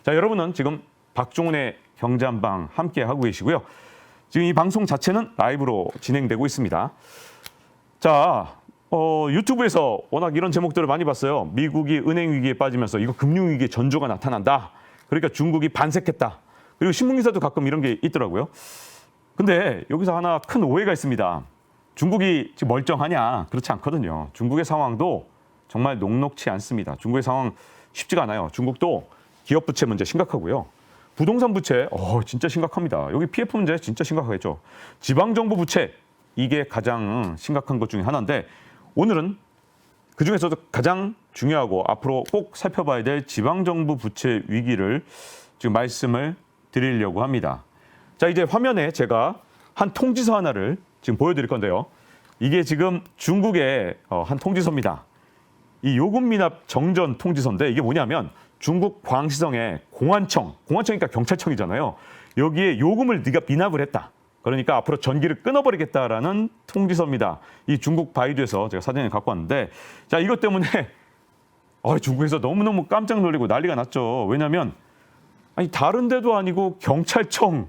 자, 여러분은 지금 박종훈의 경제한방 함께 하고 계시고요. 지금 이 방송 자체는 라이브로 진행되고 있습니다. 자, 유튜브에서 워낙 이런 제목들을 많이 봤어요. 미국이 은행 위기에 빠지면서 이거 금융 위기의 전조가 나타난다. 그러니까 중국이 반색했다. 그리고 신문 기사도 가끔 이런 게 있더라고요. 근데 여기서 하나 큰 오해가 있습니다. 중국이 지금 멀쩡하냐? 그렇지 않거든요. 중국의 상황도 정말 녹록치 않습니다. 중국의 상황 쉽지가 않아요. 중국도 기업 부채 문제 심각하고요. 부동산 부채 진짜 심각합니다. 여기 PF 문제 진짜 심각하겠죠. 지방정부 부채 이게 가장 심각한 것 중에 하나인데 오늘은 그중에서도 가장 중요하고 앞으로 꼭 살펴봐야 될 지방정부 부채 위기를 지금 말씀을 드리려고 합니다. 자, 이제 화면에 제가 한 통지서 하나를 지금 보여드릴 건데요. 이게 지금 중국의 한 통지서입니다. 이 요금 미납 정전 통지서인데 이게 뭐냐면 중국 광시성의 공안청이니까 경찰청이잖아요. 여기에 요금을 네가 미납을 했다. 그러니까 앞으로 전기를 끊어버리겠다라는 통지서입니다. 이 중국 바이두에서 제가 사진을 갖고 왔는데 자, 이것 때문에 중국에서 너무너무 깜짝 놀리고 난리가 났죠. 왜냐하면 다른 데도 아니고 경찰청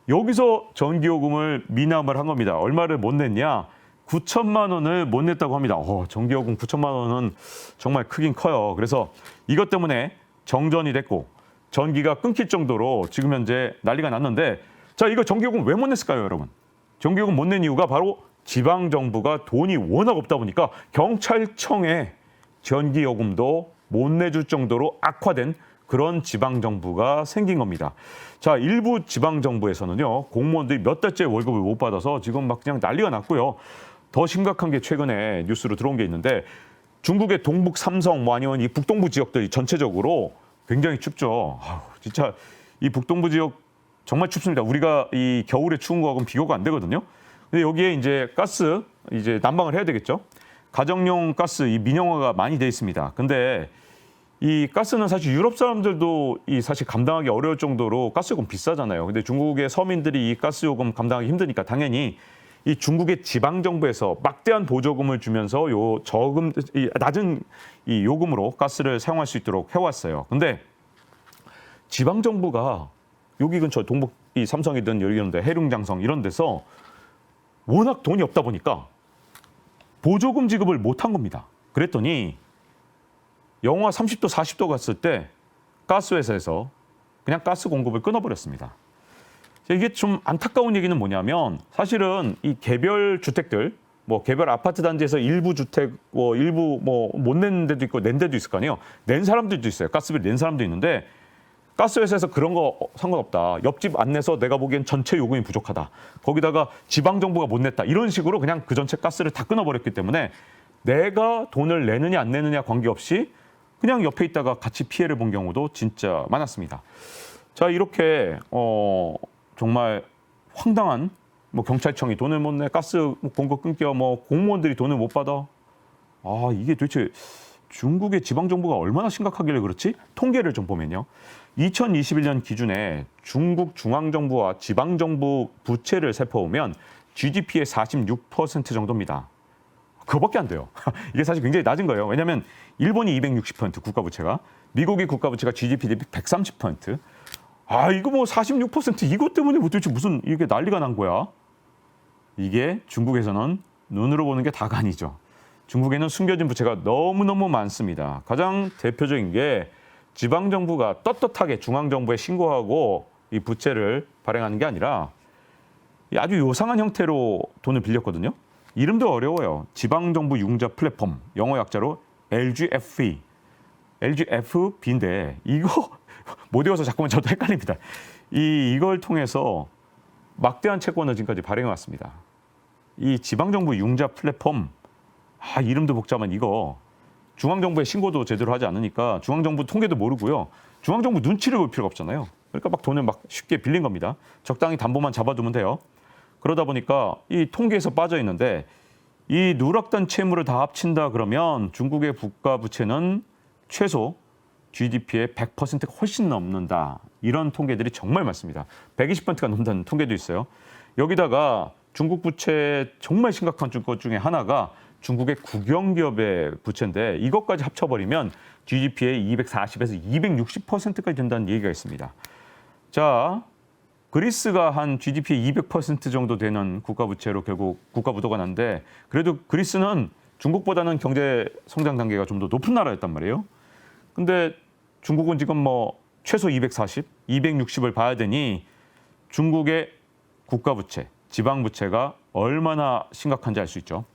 여기서 전기요금을 미납을 한 겁니다. 얼마를 못 냈냐? 9천만 원을 못 냈다고 합니다. 전기요금 9천만 원은 정말 크긴 커요. 그래서 이것 때문에 정전이 됐고 전기가 끊길 정도로 지금 현재 난리가 났는데 자, 이거 전기요금 왜 못 냈을까요, 여러분? 전기요금 못 낸 이유가 바로 지방정부가 돈이 워낙 없다 보니까 경찰청에 전기요금도 못 내줄 정도로 악화된 그런 지방정부가 생긴 겁니다. 자, 일부 지방정부에서는요, 공무원들이 몇 달째 월급을 못 받아서 지금 막 그냥 난리가 났고요. 더 심각한 게 최근에 뉴스로 들어온 게 있는데 중국의 동북 삼성 아니면 이 북동부 지역들이 전체적으로 굉장히 춥죠. 진짜 이 북동부 지역 정말 춥습니다. 우리가 이 겨울에 추운 거하고는 비교가 안 되거든요. 근데 여기에 이제 가스 이제 난방을 해야 되겠죠. 가정용 가스 이 민영화가 많이 돼 있습니다. 근데 이 가스는 사실 유럽 사람들도 이 사실 감당하기 어려울 정도로 가스요금 비싸잖아요. 근데 중국의 서민들이 이 가스요금 감당하기 힘드니까 당연히 이 중국의 지방 정부에서 막대한 보조금을 주면서 낮은 이 요금으로 가스를 사용할 수 있도록 해왔어요. 근데 지방 정부가 여기 근처 동북 이 삼성이든 이런데 해룡장성 이런 데서 워낙 돈이 없다 보니까 보조금 지급을 못한 겁니다. 그랬더니 영하 30도, 40도 갔을 때 가스회사에서 그냥 가스 공급을 끊어버렸습니다. 이게 좀 안타까운 얘기는 뭐냐면 사실은 이 개별 주택들, 개별 아파트 단지에서 일부 주택, 일부 못 낸 데도 있고 낸 데도 있을 거 아니에요. 낸 사람들도 있어요. 가스비를 낸 사람도 있는데 가스회사에서 그런 거 상관없다. 옆집 안 내서 내가 보기엔 전체 요금이 부족하다. 거기다가 지방정부가 못 냈다. 이런 식으로 그냥 그 전체 가스를 다 끊어버렸기 때문에 내가 돈을 내느냐 안 내느냐 관계없이 그냥 옆에 있다가 같이 피해를 본 경우도 진짜 많았습니다. 자, 이렇게 정말 황당한 경찰청이 돈을 못 내, 가스 공급 끊겨, 공무원들이 돈을 못 받아. 이게 도대체 중국의 지방정부가 얼마나 심각하길래 그렇지? 통계를 좀 보면요. 2021년 기준에 중국 중앙정부와 지방정부 부채를 살펴보면 GDP의 46% 정도입니다. 그거밖에 안 돼요. 이게 사실 굉장히 낮은 거예요. 왜냐하면 일본이 260% 국가부채가, 미국의 국가부채가 GDP 대비 130%. 이거 46% 이것 때문에 도대체 무슨 이게 난리가 난 거야? 이게 중국에서는 눈으로 보는 게 다가 아니죠. 중국에는 숨겨진 부채가 너무너무 많습니다. 가장 대표적인 게 지방정부가 떳떳하게 중앙정부에 신고하고 이 부채를 발행하는 게 아니라 아주 요상한 형태로 돈을 빌렸거든요. 이름도 어려워요. 지방정부 융자 플랫폼, 영어 약자로 LGFV. LGFB인데 이거 못 외워서 자꾸만 저도 헷갈립니다. 이걸 통해서 막대한 채권을 지금까지 발행해 왔습니다. 이 지방정부 융자 플랫폼, 이름도 복잡한 이거 중앙정부에 신고도 제대로 하지 않으니까 중앙정부 통계도 모르고요. 중앙정부 눈치를 볼 필요가 없잖아요. 그러니까 막 돈을 막 쉽게 빌린 겁니다. 적당히 담보만 잡아두면 돼요. 그러다 보니까 이 통계에서 빠져 있는데 이 누락된 채무를 다 합친다 그러면 중국의 국가 부채는 최소 GDP의 100%가 훨씬 넘는다. 이런 통계들이 정말 많습니다. 120%가 넘는 통계도 있어요. 여기다가 중국 부채 정말 심각한 것 중에 하나가 중국의 국영기업의 부채인데 이것까지 합쳐버리면 GDP의 240에서 260%까지 된다는 얘기가 있습니다. 자, 그리스가 한 GDP의 200% 정도 되는 국가 부채로 결국 국가 부도가 났는데 그래도 그리스는 중국보다는 경제 성장 단계가 좀 더 높은 나라였단 말이에요. 근데 중국은 지금 뭐 최소 240, 260을 봐야 되니 중국의 국가 부채, 지방 부채가 얼마나 심각한지 알 수 있죠.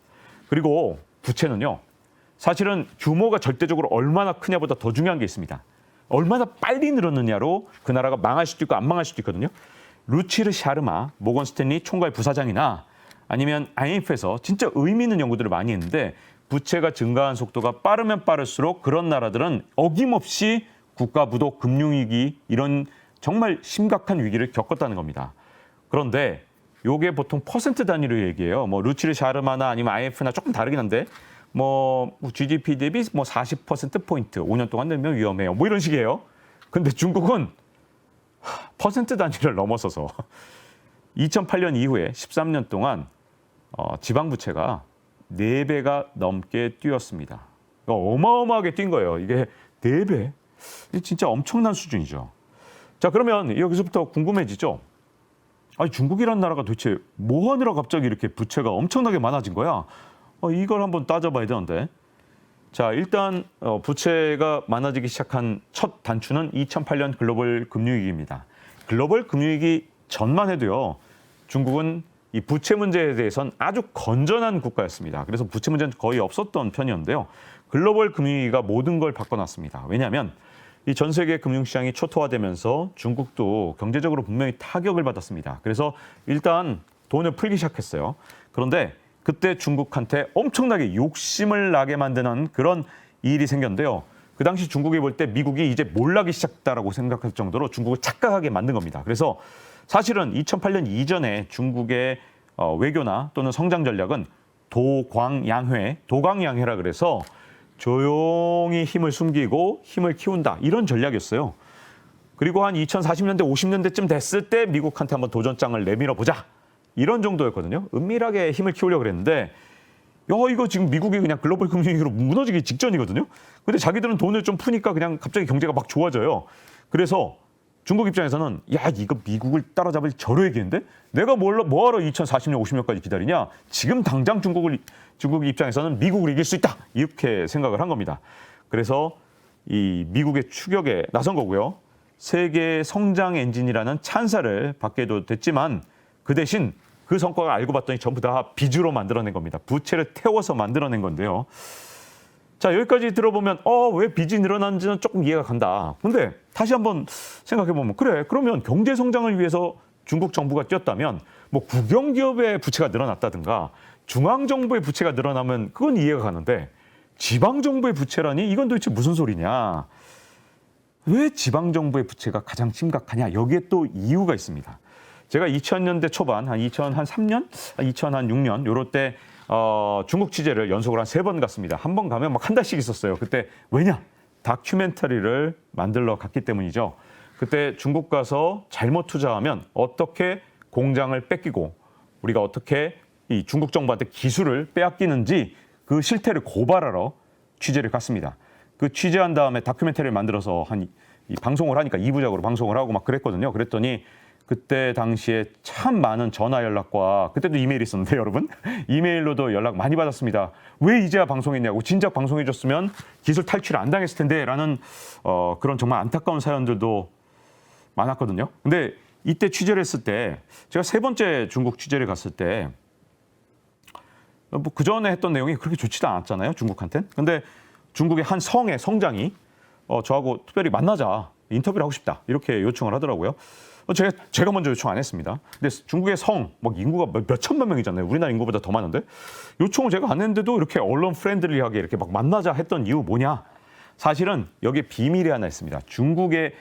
그리고 부채는요. 사실은 규모가 절대적으로 얼마나 크냐보다 더 중요한 게 있습니다. 얼마나 빨리 늘었느냐로 그 나라가 망할 수도 있고 안 망할 수도 있거든요. 루치르 샤르마, 모건 스탠리 총괄 부사장이나 아니면 IMF에서 진짜 의미 있는 연구들을 많이 했는데 부채가 증가한 속도가 빠르면 빠를수록 그런 나라들은 어김없이 국가 부도, 금융위기 이런 정말 심각한 위기를 겪었다는 겁니다. 그런데 요게 보통 퍼센트 단위로 얘기해요. 뭐 루치르 샤르마나 아니면 IMF나 조금 다르긴 한데 뭐 GDP 대비 뭐 40%포인트 5년 동안 늘면 위험해요. 뭐 이런 식이에요. 근데 중국은 퍼센트 단위를 넘어서서 2008년 이후에 13년 동안 지방 부채가 4배가 넘게 뛰었습니다. 어마어마하게 뛴 거예요. 이게 4배? 진짜 엄청난 수준이죠. 자, 그러면 여기서부터 궁금해지죠. 아니, 중국이라는 나라가 도대체 뭐 하느라 갑자기 이렇게 부채가 엄청나게 많아진 거야? 이걸 한번 따져봐야 되는데. 자, 일단 부채가 많아지기 시작한 첫 단추는 2008년 글로벌 금융위기입니다. 글로벌 금융위기 전만 해도요. 중국은 이 부채 문제에 대해서는 아주 건전한 국가였습니다. 그래서 부채 문제는 거의 없었던 편이었는데요. 글로벌 금융위기가 모든 걸 바꿔놨습니다. 왜냐하면 이 전 세계 금융시장이 초토화되면서 중국도 경제적으로 분명히 타격을 받았습니다. 그래서 일단 돈을 풀기 시작했어요. 그런데 그때 중국한테 엄청나게 욕심을 나게 만드는 그런 일이 생겼는데요. 그 당시 중국이 볼 때 미국이 이제 몰락이 시작했다라고 생각할 정도로 중국을 착각하게 만든 겁니다. 그래서 사실은 2008년 이전에 중국의 외교나 또는 성장 전략은 도광양회라 그래서 조용히 힘을 숨기고 힘을 키운다 이런 전략이었어요. 그리고 한 2040년대, 50년대쯤 됐을 때 미국한테 한번 도전장을 내밀어 보자 이런 정도였거든요. 은밀하게 힘을 키우려고 그랬는데 이거 지금 미국이 그냥 글로벌 금융위기로 무너지기 직전이거든요. 근데 자기들은 돈을 좀 푸니까 그냥 갑자기 경제가 막 좋아져요. 그래서 중국 입장에서는 야, 이거 미국을 따라잡을 저력이겠는데? 내가 뭐하러 2040년, 50년까지 기다리냐? 지금 당장 중국 입장에서는 미국을 이길 수 있다. 이렇게 생각을 한 겁니다. 그래서 이 미국의 추격에 나선 거고요. 세계 성장 엔진이라는 찬사를 받게도 됐지만 그 대신 그 성과를 알고 봤더니 전부 다 빚으로 만들어낸 겁니다. 부채를 태워서 만들어낸 건데요. 자, 여기까지 들어보면 왜 빚이 늘어난지는 조금 이해가 간다. 근데 다시 한번 생각해보면 그래, 그러면 경제 성장을 위해서 중국 정부가 뛰었다면 뭐 국영기업의 부채가 늘어났다든가 중앙정부의 부채가 늘어나면 그건 이해가 가는데 지방정부의 부채라니 이건 도대체 무슨 소리냐. 왜 지방정부의 부채가 가장 심각하냐. 여기에 또 이유가 있습니다. 제가 2000년대 초반, 한 2003년, 2006년 요럴 때 중국 취재를 연속으로 한 3번 갔습니다. 한 번 가면 막 한 달씩 있었어요. 그때 왜냐? 다큐멘터리를 만들러 갔기 때문이죠. 그때 중국 가서 잘못 투자하면 어떻게 공장을 뺏기고 우리가 어떻게 이 중국 정부한테 기술을 빼앗기는지 그 실태를 고발하러 취재를 갔습니다. 그 취재한 다음에 다큐멘터리를 만들어서 이 방송을 하니까 2부작으로 방송을 하고 막 그랬거든요. 그랬더니 그때 당시에 참 많은 전화 연락과 그때도 이메일이 있었는데 여러분 이메일로도 연락 많이 받았습니다. 왜 이제야 방송했냐고 진작 방송해줬으면 기술 탈취를 안 당했을 텐데 라는 그런 정말 안타까운 사연들도 많았거든요. 근데 이때 취재를 했을 때 제가 3번째 중국 취재를 갔을 때 뭐 그전에 했던 내용이 그렇게 좋지도 않았잖아요. 중국한테는. 근데 중국의 한 성의 성장이 저하고 특별히 만나자 인터뷰를 하고 싶다 이렇게 요청을 하더라고요. 제가 먼저 요청 안 했습니다. 근데 중국의 성, 막 인구가 몇 천만 명이잖아요. 우리나라 인구보다 더 많은데 요청을 제가 안 했는데도 이렇게 언론 프렌들리하게 이렇게 막 만나자 했던 이유 뭐냐? 사실은 여기에 비밀이 하나 있습니다. 중국의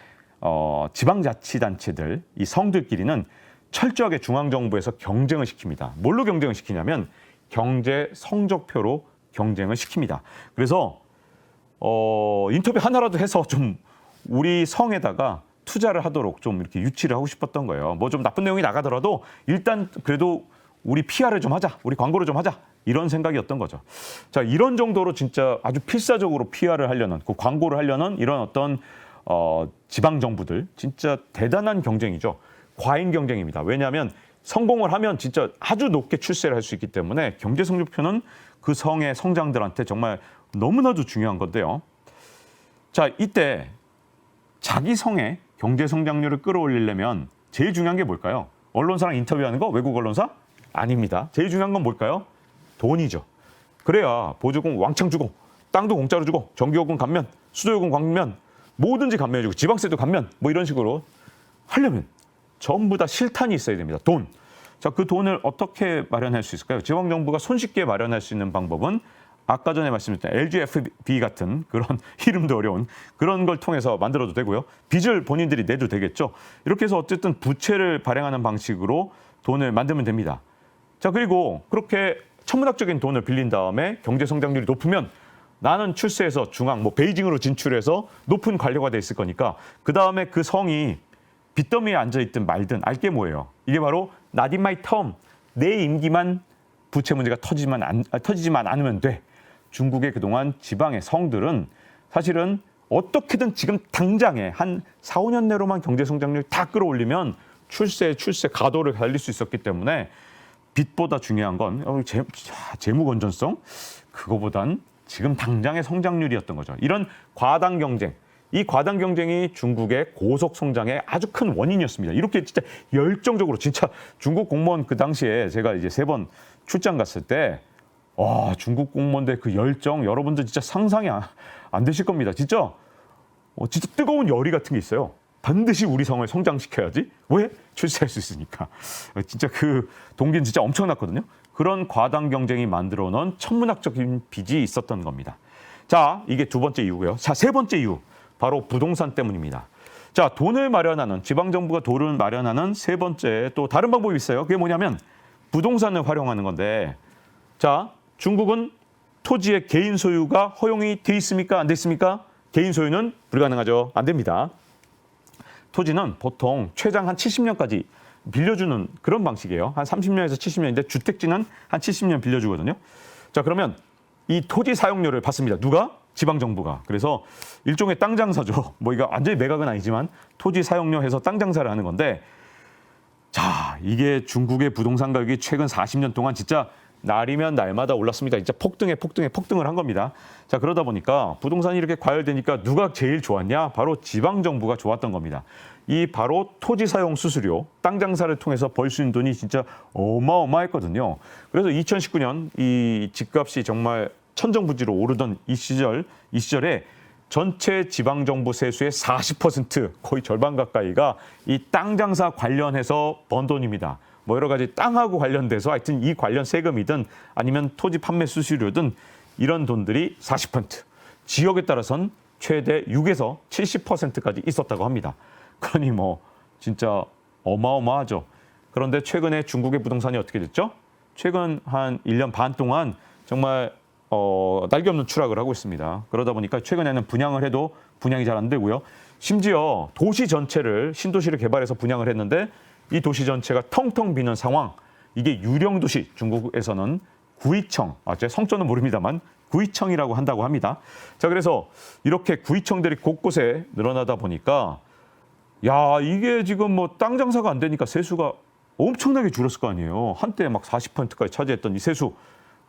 지방자치단체들, 이 성들끼리는 철저하게 중앙정부에서 경쟁을 시킵니다. 뭘로 경쟁을 시키냐면 경제 성적표로 경쟁을 시킵니다. 그래서 인터뷰 하나라도 해서 좀 우리 성에다가 투자를 하도록 좀 이렇게 유치를 하고 싶었던 거예요. 뭐 좀 나쁜 내용이 나가더라도 일단 그래도 우리 PR을 좀 하자, 우리 광고를 좀 하자 이런 생각이었던 거죠. 자, 이런 정도로 진짜 아주 필사적으로 PR을 하려는, 그 광고를 하려는 이런 어떤 지방 정부들 진짜 대단한 경쟁이죠. 과잉 경쟁입니다. 왜냐하면 성공을 하면 진짜 아주 높게 출세를 할 수 있기 때문에 경제 성적표는 그 성의 성장들한테 정말 너무나도 중요한 건데요. 자, 이때 자기 성의 경제 성장률을 끌어올리려면 제일 중요한 게 뭘까요? 언론사랑 인터뷰하는 거? 외국 언론사? 아닙니다. 제일 중요한 건 뭘까요? 돈이죠. 그래야 보조금 왕창 주고 땅도 공짜로 주고 전기요금 감면, 수도요금 감면, 뭐든지 감면해주고 지방세도 감면 뭐 이런 식으로 하려면 전부 다 실탄이 있어야 됩니다. 돈. 자, 그 돈을 어떻게 마련할 수 있을까요? 지방정부가 손쉽게 마련할 수 있는 방법은 아까 전에 말씀드렸던 LGFB 같은 그런 이름도 어려운 그런 걸 통해서 만들어도 되고요. 빚을 본인들이 내도 되겠죠. 이렇게 해서 어쨌든 부채를 발행하는 방식으로 돈을 만들면 됩니다. 자, 그리고 그렇게 천문학적인 돈을 빌린 다음에 경제 성장률이 높으면 나는 출세해서 중앙, 뭐 베이징으로 진출해서 높은 관료가 돼 있을 거니까 그 다음에 그 성이 빚더미에 앉아있든 말든 알게 뭐예요. 이게 바로 not in my term, 내 임기만 부채 문제가 터지지만 않으면 돼. 중국의 그동안 지방의 성들은 사실은 어떻게든 지금 당장에 한 4, 5년 내로만 경제 성장률 다 끌어올리면 출세 가도를 달릴 수 있었기 때문에 빚보다 중요한 건 재무 건전성, 그거보단 지금 당장의 성장률이었던 거죠. 이런 과당 경쟁, 이 과당 경쟁이 중국의 고속 성장의 아주 큰 원인이었습니다. 이렇게 진짜 열정적으로 진짜 중국 공무원 그 당시에 제가 이제 3번 출장 갔을 때 와, 중국 공무원들 그 열정 여러분들 진짜 상상이 안 되실 겁니다. 진짜 뜨거운 열의 같은 게 있어요. 반드시 우리 성을 성장시켜야지. 왜? 출세할 수 있으니까. 진짜 그 동기는 진짜 엄청났거든요. 그런 과당 경쟁이 만들어 놓은 천문학적인 빚이 있었던 겁니다. 자, 이게 두 번째 이유고요. 자, 세 번째 이유. 바로 부동산 때문입니다. 자, 돈을 마련하는, 지방정부가 돈을 마련하는 세 번째 또 다른 방법이 있어요. 그게 뭐냐면 부동산을 활용하는 건데, 자, 중국은 토지의 개인 소유가 허용이 돼 있습니까? 안 돼 있습니까? 개인 소유는 불가능하죠. 안 됩니다. 토지는 보통 최장 한 70년까지 빌려주는 그런 방식이에요. 한 30년에서 70년인데 주택지는 한 70년 빌려주거든요. 자, 그러면 이 토지 사용료를 받습니다. 누가? 지방정부가. 그래서 일종의 땅 장사죠. 뭐 이거 완전히 매각은 아니지만 토지 사용료 해서 땅 장사를 하는 건데, 자, 이게 중국의 부동산 가격이 최근 40년 동안 진짜 날이면 날마다 올랐습니다. 진짜 폭등을 한 겁니다. 자, 그러다 보니까 부동산이 이렇게 과열되니까 누가 제일 좋았냐? 바로 지방정부가 좋았던 겁니다. 이 바로 토지 사용 수수료, 땅 장사를 통해서 벌 수 있는 돈이 진짜 어마어마했거든요. 그래서 2019년 이 집값이 정말 천정부지로 오르던 이 시절에 전체 지방정부 세수의 40%, 거의 절반 가까이가 이 땅 장사 관련해서 번 돈입니다. 뭐 여러 가지 땅하고 관련돼서 하여튼 이 관련 세금이든 아니면 토지 판매 수수료든 이런 돈들이 40%, 지역에 따라선 최대 6에서 70%까지 있었다고 합니다. 그러니 뭐 진짜 어마어마하죠. 그런데 최근에 중국의 부동산이 어떻게 됐죠? 최근 한 1년 반 동안 정말 날개 없는 추락을 하고 있습니다. 그러다 보니까 최근에는 분양을 해도 분양이 잘 안 되고요. 심지어 도시 전체를 신도시를 개발해서 분양을 했는데 이 도시 전체가 텅텅 비는 상황. 이게 유령 도시, 중국에서는 구이청, 제 성조는 모릅니다만 구이청이라고 한다고 합니다. 자, 그래서 이렇게 구이청들이 곳곳에 늘어나다 보니까 야, 이게 지금 뭐 땅 장사가 안 되니까 세수가 엄청나게 줄었을 거 아니에요. 한때 막 40%까지 차지했던 이 세수.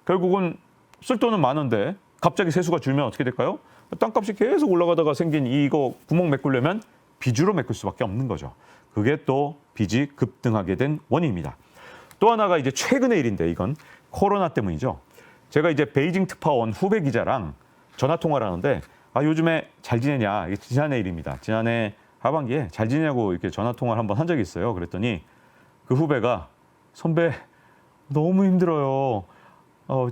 결국은 쓸 돈은 많은데 갑자기 세수가 줄면 어떻게 될까요? 땅값이 계속 올라가다가 생긴 이거 구멍 메꾸려면 빚으로 메꿀 수밖에 없는 거죠. 그게 또 빚이 급등하게 된 원인입니다. 또 하나가 이제 최근의 일인데 이건 코로나 때문이죠. 제가 이제 베이징 특파원 후배 기자랑 전화 통화를 하는데 요즘에 잘 지내냐? 이게 지난해 일입니다. 지난해 하반기에 잘 지내냐고 이렇게 전화 통화를 한번 한 적이 있어요. 그랬더니 그 후배가 선배 너무 힘들어요.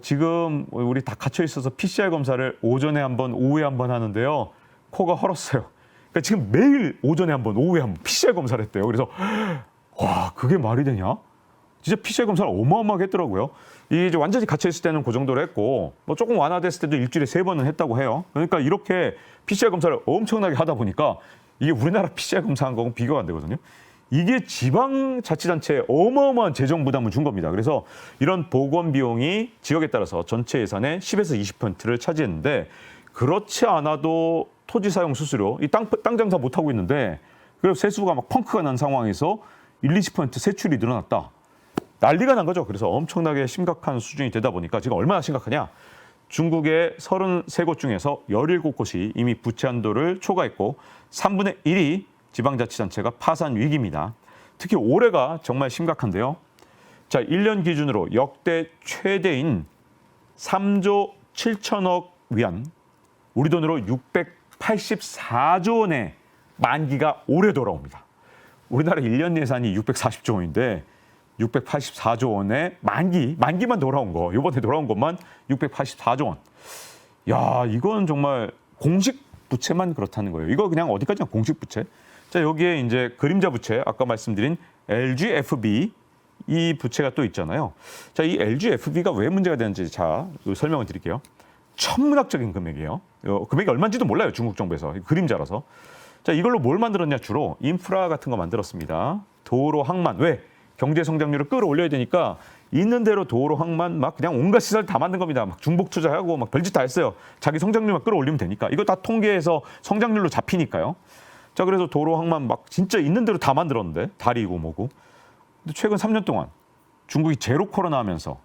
지금 우리 다 갇혀 있어서 PCR 검사를 오전에 한 번, 오후에 한 번 하는데요. 코가 헐었어요. 그러니까 지금 매일 오전에 한 번, 오후에 한 번 PCR 검사를 했대요. 그래서 와, 그게 말이 되냐? 진짜 PCR 검사를 어마어마하게 했더라고요. 이제 완전히 갇혀 있을 때는 그 정도로 했고, 뭐 조금 완화됐을 때도 일주일에 3번은 했다고 해요. 그러니까 이렇게 PCR 검사를 엄청나게 하다 보니까 이게 우리나라 PCR 검사한 거하고 비교가 안 되거든요. 이게 지방자치단체에 어마어마한 재정 부담을 준 겁니다. 그래서 이런 보건 비용이 지역에 따라서 전체 예산의 10에서 20%를 차지했는데 그렇지 않아도 토지 사용 수수료, 이 땅 장사 못 하고 있는데 그래서 세수가 막 펑크가 난 상황에서 1-20% 세출이 늘어났다. 난리가 난 거죠. 그래서 엄청나게 심각한 수준이 되다 보니까 지금 얼마나 심각하냐. 중국의 33곳 중에서 17곳이 이미 부채 한도를 초과했고 3분의 1이 지방자치단체가 파산 위기입니다. 특히 올해가 정말 심각한데요. 자, 1년 기준으로 역대 최대인 3조 7천억 위안, 우리 돈으로 684조 원의 만기가 올해 돌아옵니다. 우리나라 1년 예산이 640조 원인데 684조 원의 만기만 돌아온 거, 이번에 돌아온 것만 684조 원. 야, 이건 정말 공식 부채만 그렇다는 거예요. 이거 그냥 어디까지나 공식 부채. 자, 여기에 이제 그림자 부채, 아까 말씀드린 LGFB 이 부채가 또 있잖아요. 자, 이 LGFB가 왜 문제가 되는지 설명을 드릴게요. 천문학적인 금액이에요. 금액이 얼마인지도 몰라요, 중국 정부에서. 그림자라서. 자, 이걸로 뭘 만들었냐? 주로 인프라 같은 거 만들었습니다. 도로, 항만. 왜? 경제 성장률을 끌어올려야 되니까 있는 대로 도로, 항만 막 그냥 온갖 시설 다 만든 겁니다. 막 중복 투자하고 막 별짓 다 했어요. 자기 성장률만 끌어올리면 되니까. 이거 다 통계에서 성장률로 잡히니까요. 자, 그래서 도로, 항만 막 진짜 있는 대로 다 만들었는데 다리고 뭐고. 근데 최근 3년 동안 중국이 제로 코로나 하면서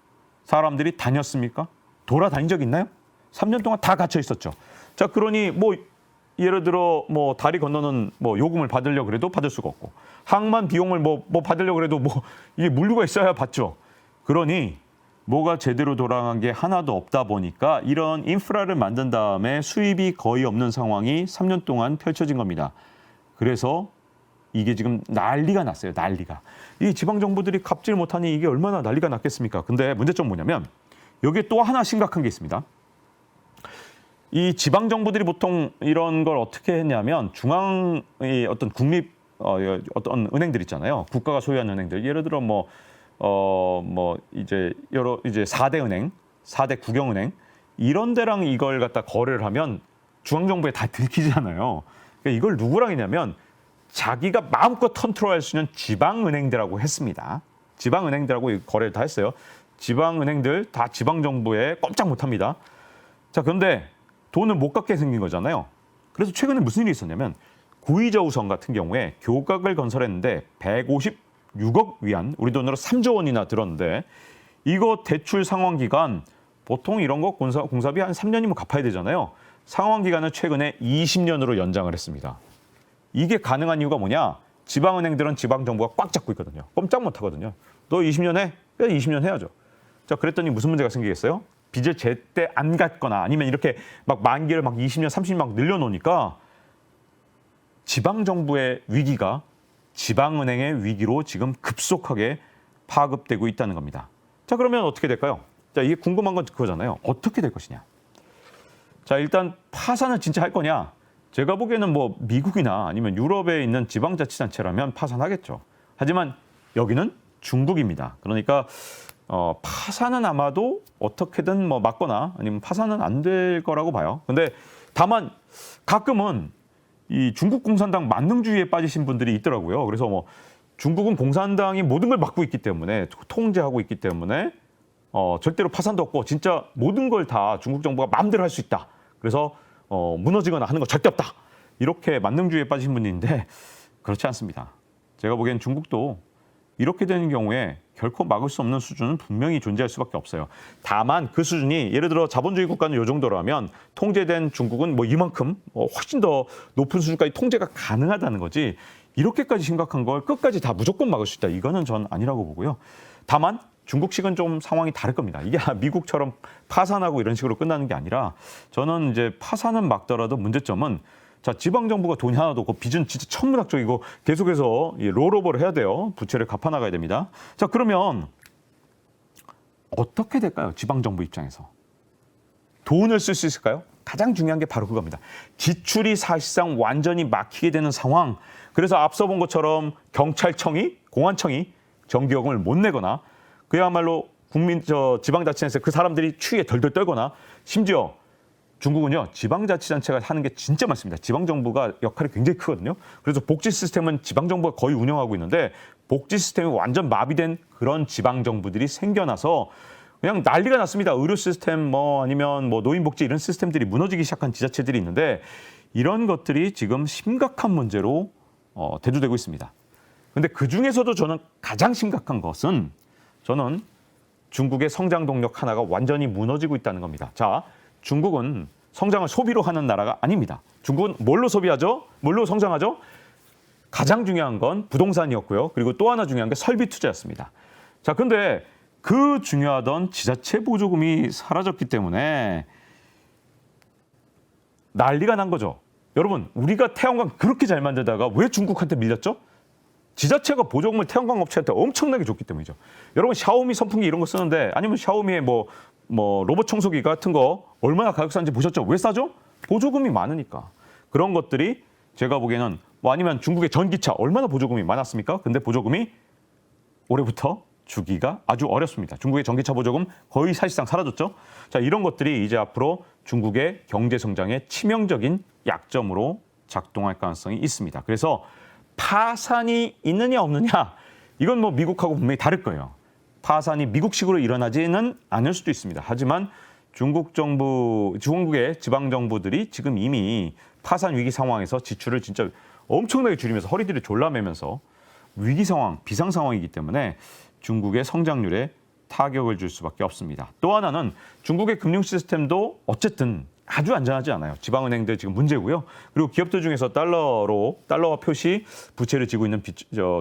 사람들이 다녔습니까? 돌아다닌 적 있나요? 3년 동안 다 갇혀 있었죠. 자, 그러니 뭐 예를 들어 뭐 다리 건너는 뭐 요금을 받으려고 그래도 받을 수가 없고 항만 비용을 뭐 받으려고 그래도 뭐 이게 물류가 있어야 받죠. 그러니 뭐가 제대로 돌아간 게 하나도 없다 보니까 이런 인프라를 만든 다음에 수입이 거의 없는 상황이 3년 동안 펼쳐진 겁니다. 그래서 이게 지금 난리가 났어요. 난리가. 이 지방 정부들이 갚질 못하니 이게 얼마나 난리가 났겠습니까? 근데 문제점 뭐냐면 여기에 또 하나 심각한 게 있습니다. 이 지방 정부들이 보통 이런 걸 어떻게 했냐면 중앙의 어떤 국립 어떤 은행들 있잖아요. 국가가 소유하는 은행들. 예를 들어 이제 4대 은행, 4대 국영은행 이런 데랑 이걸 갖다 거래를 하면 중앙 정부에 다 들키잖아요. 그러니까 이걸 누구랑 했냐면 자기가 마음껏 컨트롤할 수 있는 지방 은행들하고 했습니다. 지방 은행들하고 거래를 다 했어요. 지방 은행들 다 지방 정부에 꼼짝 못 합니다. 자, 그런데 돈을 못 갚게 생긴 거잖아요. 그래서 최근에 무슨 일이 있었냐면 구이저우성 같은 경우에 교각을 건설했는데 156억 위안, 우리 돈으로 3조 원이나 들었는데 이거 대출 상환 기간 보통 이런 거 공사비 한 3년이면 갚아야 되잖아요. 상환 기간을 최근에 20년으로 연장을 했습니다. 이게 가능한 이유가 뭐냐? 지방은행들은 지방정부가 꽉 잡고 있거든요. 꼼짝 못 하거든요. 너 20년 해? 그냥 20년 해야죠. 자, 그랬더니 무슨 문제가 생기겠어요? 빚을 제때 안 갚거나 아니면 이렇게 막 만기를 막 20년, 30년 막 늘려놓으니까 지방정부의 위기가 지방은행의 위기로 지금 급속하게 파급되고 있다는 겁니다. 자, 그러면 어떻게 될까요? 자, 이게 궁금한 건 그거잖아요. 어떻게 될 것이냐? 자, 일단 파산을 진짜 할 거냐? 제가 보기에는 뭐 미국이나 아니면 유럽에 있는 지방자치단체라면 파산하겠죠. 하지만 여기는 중국입니다. 그러니까 파산은 아마도 어떻게든 뭐 막거나 아니면 파산은 안 될 거라고 봐요. 근데 다만 가끔은 이 중국 공산당 만능주의에 빠지신 분들이 있더라고요. 그래서 뭐 중국은 공산당이 모든 걸 막고 있기 때문에 통제하고 있기 때문에 절대로 파산도 없고 진짜 모든 걸 다 중국 정부가 마음대로 할 수 있다. 그래서 무너지거나 하는 거 절대 없다. 이렇게 만능주의에 빠지신 분인데 그렇지 않습니다. 제가 보기엔 중국도 이렇게 되는 경우에 결코 막을 수 없는 수준은 분명히 존재할 수밖에 없어요. 다만 그 수준이 예를 들어 자본주의 국가는 이 정도라면 통제된 중국은 뭐 이만큼 훨씬 더 높은 수준까지 통제가 가능하다는 거지 이렇게까지 심각한 걸 끝까지 다 무조건 막을 수 있다. 이거는 전 아니라고 보고요. 다만 중국식은 좀 상황이 다를 겁니다. 이게 미국처럼 파산하고 이런 식으로 끝나는 게 아니라 저는 이제 파산은 막더라도 문제점은 자, 지방정부가 돈이 하나도 없고 빚은 진짜 천문학적이고 계속해서 롤오버를 해야 돼요. 부채를 갚아나가야 됩니다. 자, 그러면 어떻게 될까요? 지방정부 입장에서. 돈을 쓸 수 있을까요? 가장 중요한 게 바로 그겁니다. 지출이 사실상 완전히 막히게 되는 상황. 그래서 앞서 본 것처럼 경찰청이, 공안청이 정기요금을 못 내거나 그야말로 지방자치단체에서 그 사람들이 추위에 덜덜 떨거나 심지어 중국은요, 지방자치단체가 하는 게 진짜 많습니다. 지방정부가 역할이 굉장히 크거든요. 그래서 복지 시스템은 지방정부가 거의 운영하고 있는데 복지 시스템이 완전 마비된 그런 지방정부들이 생겨나서 그냥 난리가 났습니다. 의료 시스템 아니면 노인복지 이런 시스템들이 무너지기 시작한 지자체들이 있는데 이런 것들이 지금 심각한 문제로 대두되고 있습니다. 근데 그중에서도 저는 가장 심각한 것은 저는 중국의 성장 동력 하나가 완전히 무너지고 있다는 겁니다. 자, 중국은 성장을 소비로 하는 나라가 아닙니다. 중국은 뭘로 소비하죠? 뭘로 성장하죠? 가장 중요한 건 부동산이었고요. 그리고 또 하나 중요한 게 설비 투자였습니다. 자, 근데 그 중요하던 지자체 보조금이 사라졌기 때문에 난리가 난 거죠. 여러분, 우리가 태양광 그렇게 잘 만들다가 왜 중국한테 밀렸죠? 지자체가 보조금을 태양광 업체한테 엄청나게 줬기 때문이죠. 여러분, 샤오미 선풍기 이런 거 쓰는데 아니면 샤오미의 로봇 청소기 같은 거 얼마나 가격 싸는지 보셨죠? 왜 싸죠? 보조금이 많으니까. 그런 것들이 제가 보기에는 아니면 중국의 전기차 얼마나 보조금이 많았습니까? 근데 보조금이 올해부터 주기가 아주 어렵습니다. 중국의 전기차 보조금 거의 사실상 사라졌죠. 자, 이런 것들이 이제 앞으로 중국의 경제 성장에 치명적인 약점으로 작동할 가능성이 있습니다. 그래서 파산이 있느냐 없느냐 이건 미국하고 분명히 다를 거예요. 파산이 미국식으로 일어나지는 않을 수도 있습니다. 하지만 중국의 지방 정부들이 지금 이미 파산 위기 상황에서 지출을 진짜 엄청나게 줄이면서 허리들을 졸라매면서 위기 상황, 비상 상황이기 때문에 중국의 성장률에 타격을 줄 수밖에 없습니다. 또 하나는 중국의 금융 시스템도 어쨌든 아주 안전하지 않아요. 지방은행들 지금 문제고요. 그리고 기업들 중에서 달러와 표시 부채를 지고 있는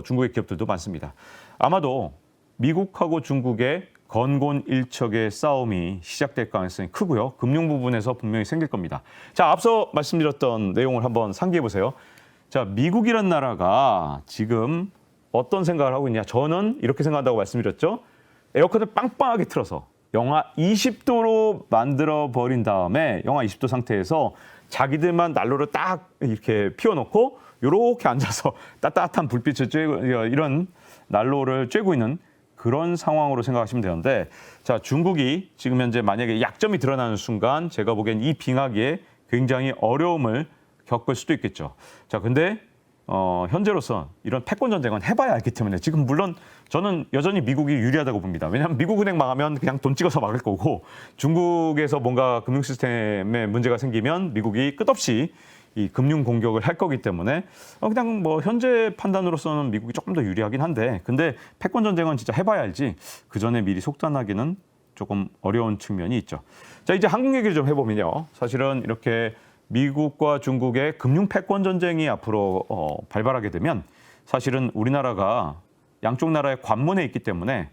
중국의 기업들도 많습니다. 아마도 미국하고 중국의 건곤일척의 싸움이 시작될 가능성이 크고요. 금융 부분에서 분명히 생길 겁니다. 자, 앞서 말씀드렸던 내용을 한번 상기해 보세요. 자, 미국이란 나라가 지금 어떤 생각을 하고 있냐. 저는 이렇게 생각한다고 말씀드렸죠. 에어컨을 빵빵하게 틀어서 영하 20도로 만들어버린 다음에 영하 20도 상태에서 자기들만 난로를 딱 이렇게 피워놓고 이렇게 앉아서 따뜻한 불빛을 쬐고 이런 난로를 쬐고 있는 그런 상황으로 생각하시면 되는데 자, 중국이 지금 현재 만약에 약점이 드러나는 순간 제가 보기엔 이 빙하기에 굉장히 어려움을 겪을 수도 있겠죠. 자, 근데 현재로서 이런 패권 전쟁은 해봐야 알기 때문에 지금 물론 저는 여전히 미국이 유리하다고 봅니다. 왜냐하면 미국은행 망하면 그냥 돈 찍어서 막을 거고 중국에서 뭔가 금융 시스템에 문제가 생기면 미국이 끝없이 이 금융 공격을 할 거기 때문에 그냥 현재 판단으로서는 미국이 조금 더 유리하긴 한데 근데 패권 전쟁은 진짜 해봐야 알지 그 전에 미리 속단하기는 조금 어려운 측면이 있죠. 자, 이제 한국 얘기를 좀 해보면요. 사실은 이렇게 미국과 중국의 금융 패권 전쟁이 앞으로 발발하게 되면 사실은 우리나라가 양쪽 나라의 관문에 있기 때문에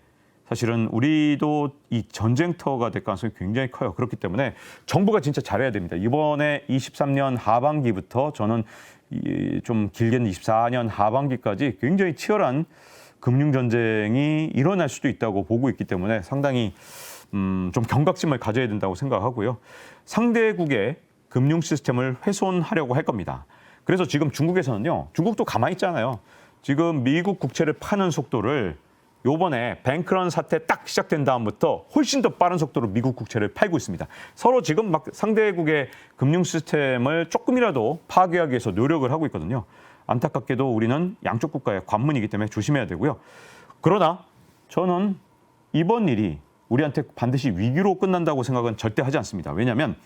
사실은 우리도 이 전쟁터가 될 가능성이 굉장히 커요. 그렇기 때문에 정부가 진짜 잘해야 됩니다. 이번에 23년 하반기부터 저는 좀 길게는 24년 하반기까지 굉장히 치열한 금융 전쟁이 일어날 수도 있다고 보고 있기 때문에 상당히 좀 경각심을 가져야 된다고 생각하고요. 상대국의 금융 시스템을 훼손하려고 할 겁니다. 그래서 지금 중국에서는요. 중국도 가만히 있잖아요. 지금 미국 국채를 파는 속도를 요번에 뱅크런 사태 딱 시작된 다음부터 훨씬 더 빠른 속도로 미국 국채를 팔고 있습니다. 서로 지금 막 상대국의 금융 시스템을 조금이라도 파괴하기 위해서 노력을 하고 있거든요. 안타깝게도 우리는 양쪽 국가의 관문이기 때문에 조심해야 되고요. 그러나 저는 이번 일이 우리한테 반드시 위기로 끝난다고 생각은 절대 하지 않습니다. 왜냐하면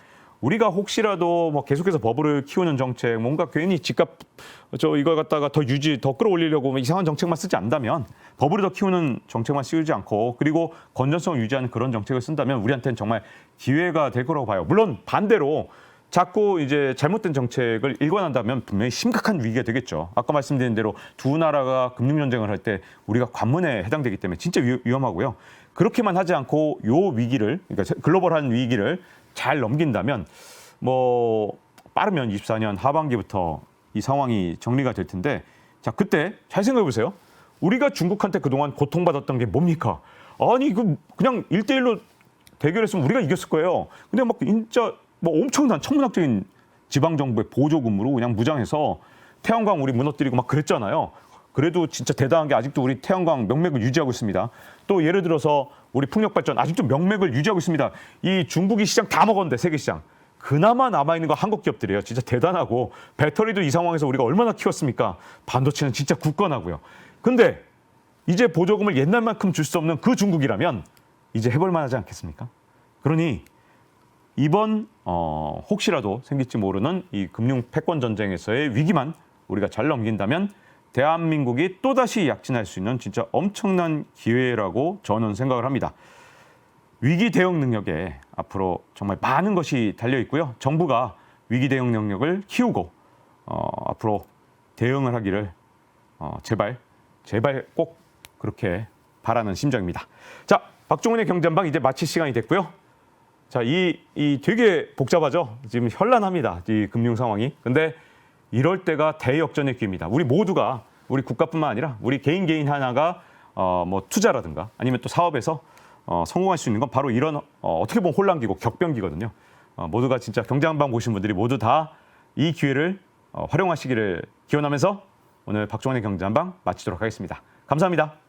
우리가 혹시라도 계속해서 버블을 키우는 정책, 뭔가 괜히 집값 이걸 갖다가 더 끌어올리려고 이상한 정책만 쓰지 않다면 버블을 더 키우는 정책만 쓰지 않고 그리고 건전성을 유지하는 그런 정책을 쓴다면 우리한테는 정말 기회가 될 거라고 봐요. 물론 반대로 자꾸 이제 잘못된 정책을 일관한다면 분명히 심각한 위기가 되겠죠. 아까 말씀드린 대로 두 나라가 금융 전쟁을 할 때 우리가 관문에 해당되기 때문에 진짜 위험하고요. 그렇게만 하지 않고 요 위기를 그러니까 글로벌한 위기를 잘 넘긴다면 빠르면 24년 하반기부터 이 상황이 정리가 될 텐데 자, 그때 잘 생각해 보세요. 우리가 중국한테 그동안 고통받았던 게 뭡니까? 아니 그냥 1대1로 대결했으면 우리가 이겼을 거예요. 근데 진짜 엄청난 천문학적인 지방 정부의 보조금으로 그냥 무장해서 태양광 우리 무너뜨리고 막 그랬잖아요. 그래도 진짜 대단한 게 아직도 우리 태양광 명맥을 유지하고 있습니다. 또 예를 들어서 우리 풍력발전 아직도 명맥을 유지하고 있습니다. 이 중국이 시장 다 먹었는데 세계 시장. 그나마 남아있는 거 한국 기업들이에요. 진짜 대단하고 배터리도 이 상황에서 우리가 얼마나 키웠습니까? 반도체는 진짜 굳건하고요. 근데 이제 보조금을 옛날만큼 줄 수 없는 그 중국이라면 이제 해볼 만하지 않겠습니까? 그러니 이번 혹시라도 생길지 모르는 이 금융 패권 전쟁에서의 위기만 우리가 잘 넘긴다면 대한민국이 또다시 약진할 수 있는 진짜 엄청난 기회라고 저는 생각을 합니다. 위기 대응 능력에 앞으로 정말 많은 것이 달려 있고요. 정부가 위기 대응 능력을 키우고 앞으로 대응을 하기를 제발 꼭 그렇게 바라는 심정입니다. 자, 박종훈의 경제한방 이제 마칠 시간이 됐고요. 자, 이 되게 복잡하죠. 지금 현란합니다. 이 금융 상황이. 근데 이럴 때가 대역전의 기회입니다. 우리 모두가 우리 국가뿐만 아니라 우리 개인 하나가 뭐 투자라든가 아니면 또 사업에서 성공할 수 있는 건 바로 이런 어떻게 보면 혼란기고 격변기거든요. 모두가 진짜 경제한방 보신 분들이 모두 다 이 기회를 활용하시기를 기원하면서 오늘 박종원의 경제한방 마치도록 하겠습니다. 감사합니다.